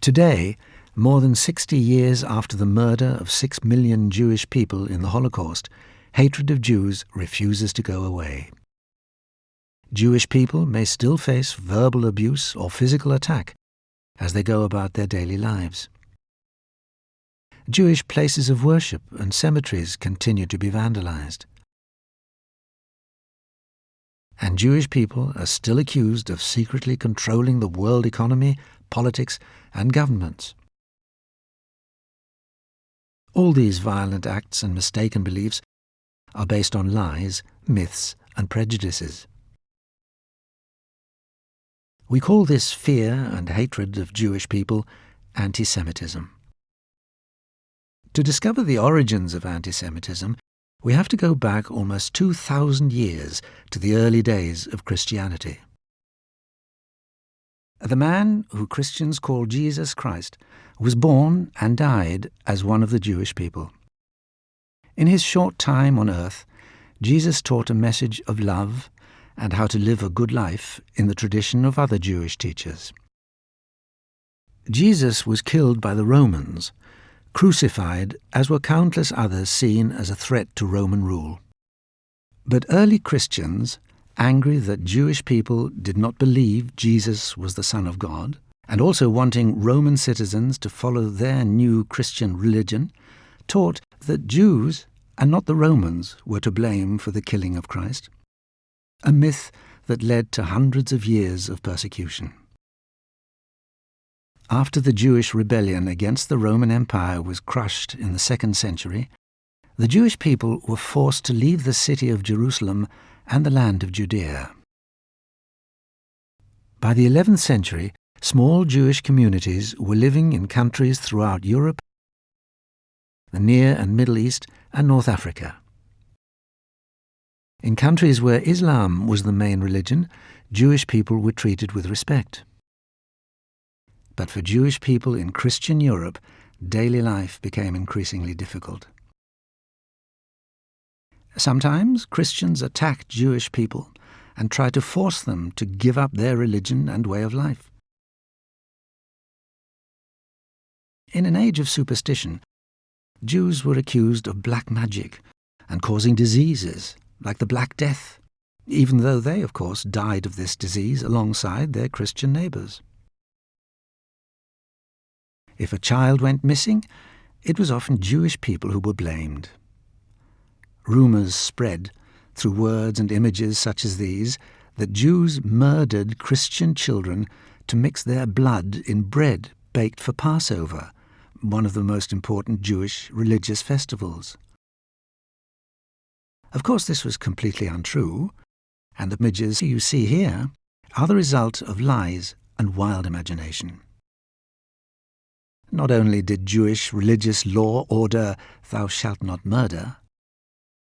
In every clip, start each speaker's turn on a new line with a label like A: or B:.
A: Today, more than 60 years after the murder of 6 million Jewish people in the Holocaust, hatred of Jews refuses to go away. Jewish people may still face verbal abuse or physical attack as they go about their daily lives. Jewish places of worship and cemeteries continue to be vandalized. And Jewish people are still accused of secretly controlling the world economy, politics, and governments. All these violent acts and mistaken beliefs are based on lies, myths, and prejudices. We call this fear and hatred of Jewish people anti-Semitism. To discover the origins of anti-Semitism, we have to go back almost 2,000 years to the early days of Christianity. The man who Christians call Jesus Christ was born and died as one of the Jewish people. In his short time on earth, Jesus taught a message of love and how to live a good life in the tradition of other Jewish teachers. Jesus was killed by the Romans, crucified as were countless others seen as a threat to Roman rule. But early Christians, angry that Jewish people did not believe Jesus was the Son of God, and also wanting Roman citizens to follow their new Christian religion, taught that Jews and not the Romans were to blame for the killing of Christ, a myth that led to hundreds of years of persecution. After the Jewish rebellion against the Roman Empire was crushed in the 2nd century, the Jewish people were forced to leave the city of Jerusalem and the land of Judea. By the 11th century, small Jewish communities were living in countries throughout Europe, the Near and Middle East, and North Africa. In countries where Islam was the main religion, Jewish people were treated with respect. But for Jewish people in Christian Europe, daily life became increasingly difficult. Sometimes Christians attacked Jewish people and tried to force them to give up their religion and way of life. In an age of superstition, Jews were accused of black magic and causing diseases like the Black Death, even though they, of course, died of this disease alongside their Christian neighbours. If a child went missing, it was often Jewish people who were blamed. Rumours spread, through words and images such as these, that Jews murdered Christian children to mix their blood in bread baked for Passover, one of the most important Jewish religious festivals. Of course, this was completely untrue, and the images you see here are the result of lies and wild imagination. Not only did Jewish religious law order, "Thou shalt not murder,"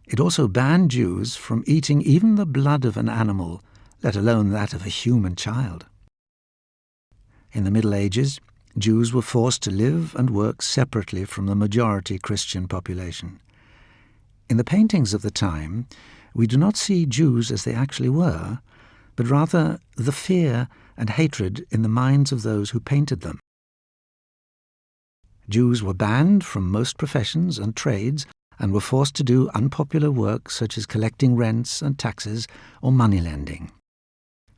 A: it also banned Jews from eating even the blood of an animal, let alone that of a human child. In the Middle Ages, Jews were forced to live and work separately from the majority Christian population. In the paintings of the time, we do not see Jews as they actually were, but rather the fear and hatred in the minds of those who painted them. Jews were banned from most professions and trades and were forced to do unpopular work such as collecting rents and taxes or money lending.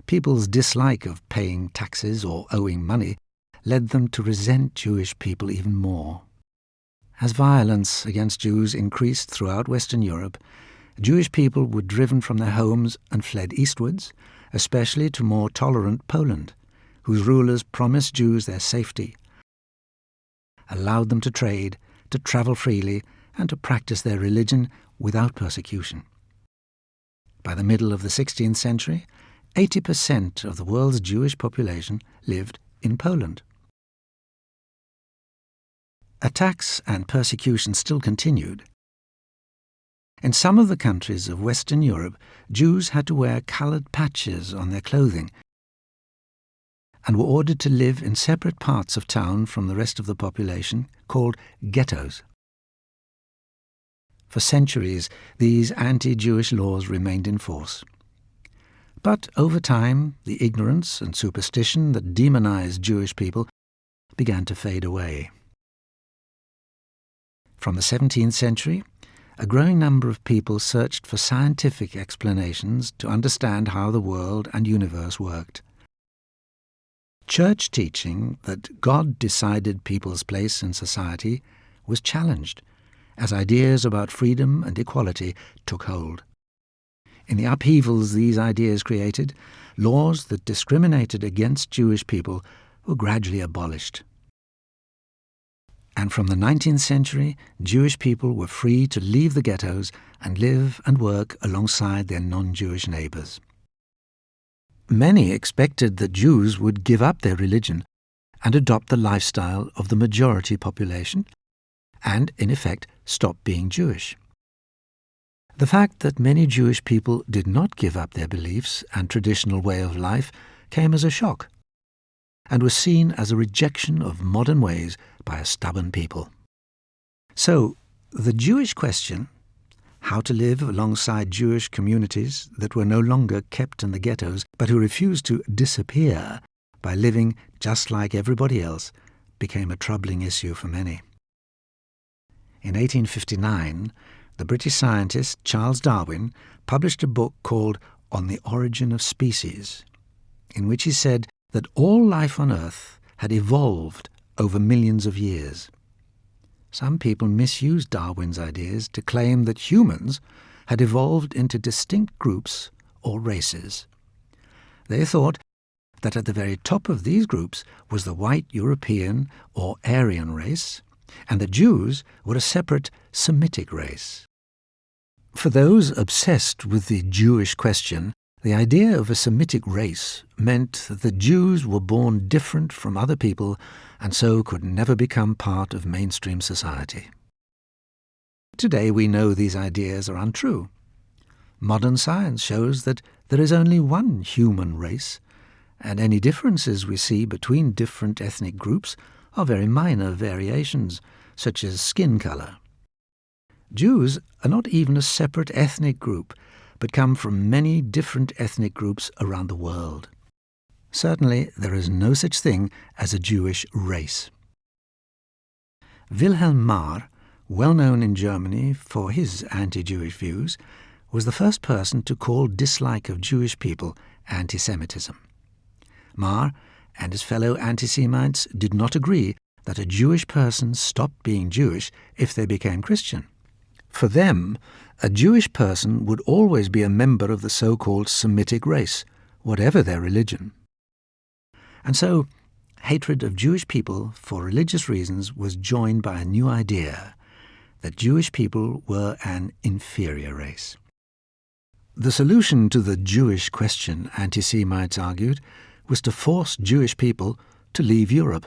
A: People's dislike of paying taxes or owing money led them to resent Jewish people even more. As violence against Jews increased throughout Western Europe, Jewish people were driven from their homes and fled eastwards, especially to more tolerant Poland, whose rulers promised Jews their safety, allowed them to trade, to travel freely, and to practice their religion without persecution. By the middle of the 16th century, 80% of the world's Jewish population lived in Poland. Attacks and persecution still continued. In some of the countries of Western Europe, Jews had to wear coloured patches on their clothing and were ordered to live in separate parts of town from the rest of the population, called ghettos. For centuries, these anti-Jewish laws remained in force. But over time, the ignorance and superstition that demonized Jewish people began to fade away. From the 17th century, a growing number of people searched for scientific explanations to understand how the world and universe worked. Church teaching that God decided people's place in society was challenged as ideas about freedom and equality took hold. In the upheavals these ideas created, laws that discriminated against Jewish people were gradually abolished. And from the 19th century, Jewish people were free to leave the ghettos and live and work alongside their non-Jewish neighbours. Many expected that Jews would give up their religion and adopt the lifestyle of the majority population and, in effect, stop being Jewish. The fact that many Jewish people did not give up their beliefs and traditional way of life came as a shock and was seen as a rejection of modern ways by a stubborn people. So, the Jewish question, how to live alongside Jewish communities that were no longer kept in the ghettos but who refused to disappear by living just like everybody else, became a troubling issue for many. In 1859, the British scientist Charles Darwin published a book called On the Origin of Species, in which he said that all life on Earth had evolved over millions of years. Some people misused Darwin's ideas to claim that humans had evolved into distinct groups or races. They thought that at the very top of these groups was the white European or Aryan race, and the Jews were a separate Semitic race. For those obsessed with the Jewish question, the idea of a Semitic race meant that the Jews were born different from other people and so could never become part of mainstream society. Today we know these ideas are untrue. Modern science shows that there is only one human race, and any differences we see between different ethnic groups are very minor variations, such as skin colour. Jews are not even a separate ethnic group, but come from many different ethnic groups around the world. Certainly, there is no such thing as a Jewish race. Wilhelm Marr, well known in Germany for his anti-Jewish views, was the first person to call dislike of Jewish people anti-Semitism. Marr and his fellow anti-Semites did not agree that a Jewish person stopped being Jewish if they became Christian. For them, a Jewish person would always be a member of the so-called Semitic race, whatever their religion. And so, hatred of Jewish people for religious reasons was joined by a new idea, that Jewish people were an inferior race. The solution to the Jewish question, anti-Semites argued, was to force Jewish people to leave Europe.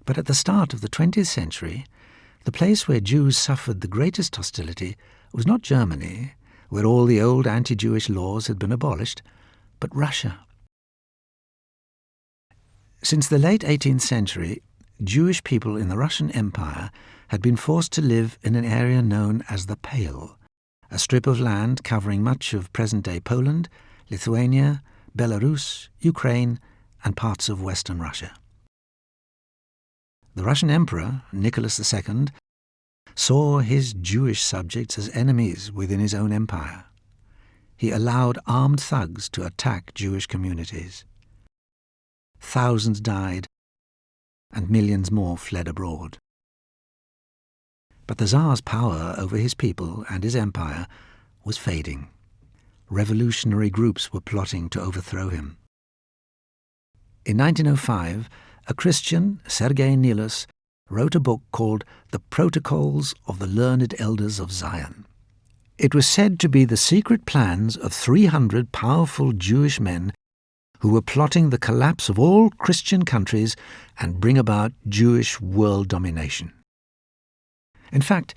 A: But at the start of the 20th century, the place where Jews suffered the greatest hostility was not Germany, where all the old anti-Jewish laws had been abolished, but Russia. Since the late 18th century, Jewish people in the Russian Empire had been forced to live in an area known as the Pale, a strip of land covering much of present-day Poland, Lithuania, Belarus, Ukraine, and parts of Western Russia. The Russian Emperor, Nicholas II, saw his Jewish subjects as enemies within his own empire. He allowed armed thugs to attack Jewish communities. Thousands died, and millions more fled abroad. But the Tsar's power over his people and his empire was fading. Revolutionary groups were plotting to overthrow him. In 1905, a Christian, Sergei Nilus, wrote a book called The Protocols of the Learned Elders of Zion. It was said to be the secret plans of 300 powerful Jewish men who were plotting the collapse of all Christian countries and bring about Jewish world domination. In fact,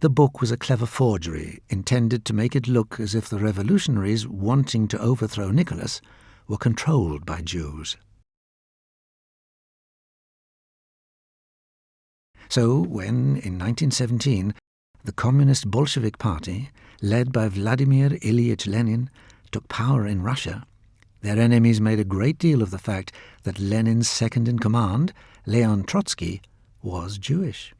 A: the book was a clever forgery intended to make it look as if the revolutionaries wanting to overthrow Nicholas were controlled by Jews. So when, in 1917, the Communist Bolshevik Party, led by Vladimir Ilyich Lenin, took power in Russia, Their enemies made a great deal of the fact that Lenin's second-in-command, Leon Trotsky, was Jewish.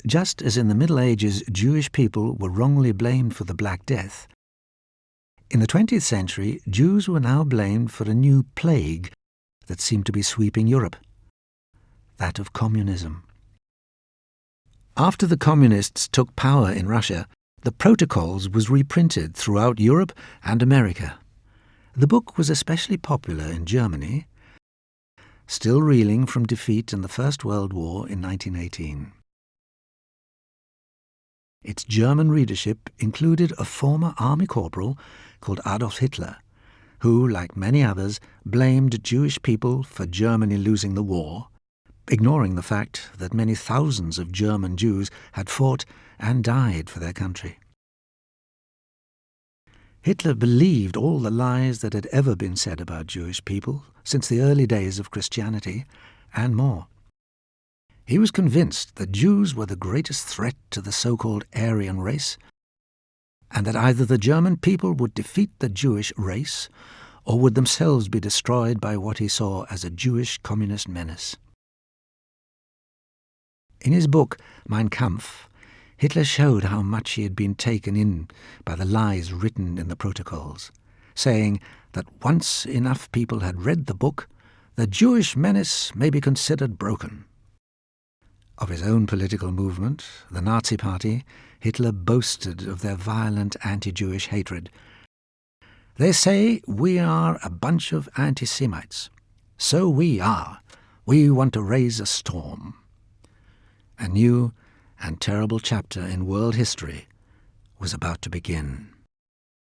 A: Just as in the Middle Ages Jewish people were wrongly blamed for the Black Death, in the 20th century Jews were now blamed for a new plague that seemed to be sweeping Europe, that of communism. After the communists took power in Russia, the Protocols was reprinted throughout Europe and America. The book was especially popular in Germany, still reeling from defeat in the First World War in 1918. Its German readership included a former army corporal called Adolf Hitler, who, like many others, blamed Jewish people for Germany losing the war, ignoring the fact that many thousands of German Jews had fought and died for their country. Hitler believed all the lies that had ever been said about Jewish people since the early days of Christianity, and more. He was convinced that Jews were the greatest threat to the so-called Aryan race, and that either the German people would defeat the Jewish race or would themselves be destroyed by what he saw as a Jewish communist menace. In his book, Mein Kampf, Hitler showed how much he had been taken in by the lies written in the Protocols, saying that once enough people had read the book, the Jewish menace may be considered broken. Of his own political movement, the Nazi Party, Hitler boasted of their violent anti-Jewish hatred. They say we are a bunch of anti-Semites. So we are. We want to raise a storm. A new and terrible chapter in world history was about to begin.